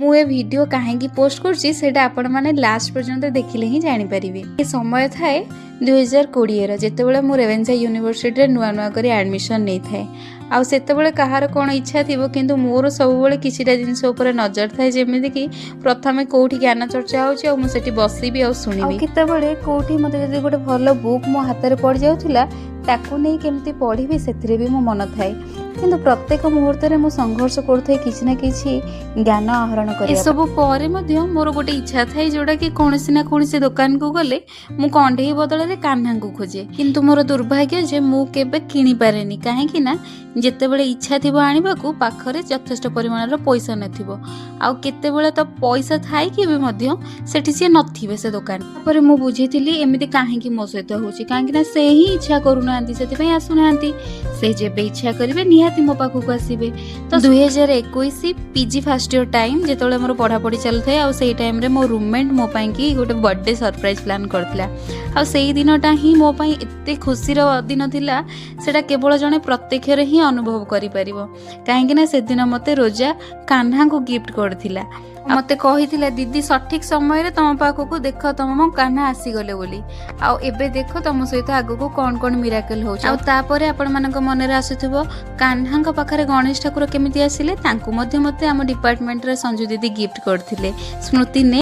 मु ए वीडियो कहीं पोस्ट करछि सेटा आपण माने लास्ट पर्यंत देखिले ही जानि परिबे। ए समय थाए 2020 रो जेतेबेले मु रेवेन्सा यूनिवर्सिटी रे नुआ नुआ करी एडमिशन नै थाए आउ सेतेबेले कहार कोन इच्छा थिबो किंतु मोर सबबेले किछिटा जिंस ऊपर नजर थाए जेमिति कि प्रथमे कोठी ज्ञान चर्चा होछि आ मु सेठी बसिबी आ सुनिबी केतेबेले कोठी मते जदि गोटे भलो बुक मो हाथ रे पड़ जाउथिला ताकू नै केमति पढिबी सेथिरे भी मो मन थाए किंतु प्रत्येक मुहूर्त रे मु संघर्ष करथै किछि ना किछि ज्ञान आहरण करिया। ए सब परे मध्ये मोर गोटे इच्छा थाए जोडा कि कोनसी ना कोनसी दुकान को गले मु कंढेई बदल रे कान्हा को खोजे किंतु मोर दुर्भाग्य जे मु केबे किनि पारेनी काहे कि ना जेतेबेले इच्छा थिबो आनिबा को पाखरे यथेष्ट परिमाण रो पैसा नथिबो आ केतेबेले तो पैसा थाई कि भी मध्ये सेठी से नथिबे से दुकान पर मु बुझिथिली एमिति काहे कि मो सहित होची काहे कि ना से ही इच्छा करूनांती सेति पई आसुनांती से जेबे इच्छा करिवे निहाती मो पाखु को आसीबे। तो 2021 पीजी फर्स्ट ईयर टाइम जेतोले मोर पढ़ा पढ़ी चलथै आ सेही टाइम रे मो रूममेट मो पई कि गोटे बर्थडे सरप्राइज प्लान करथला आ सेही दिनटा ही मो पई एते खुशी रो दिन थिला सेटा केवल जने प्रत्यक्ष रे ही अनुभव करि परिबो काहे कि ना से दिन मते रोजा कान्हा को गिफ्ट करथिला मते कहिथिला दीदी सठिक समय रे तम पाखु को देख तम कान्हा आसी गले बोली आ एबे देख तम सहित आगु को कोन कोन मिराकल होछ आ तापरे आपण मानक मन रे आसुथबो कान्हा को पाखरे गणेश ठाकुर केमिति आसिले तांकु मते हम डिपार्टमेंट रे संजू दीदी गिफ्ट करथिले स्मृति ने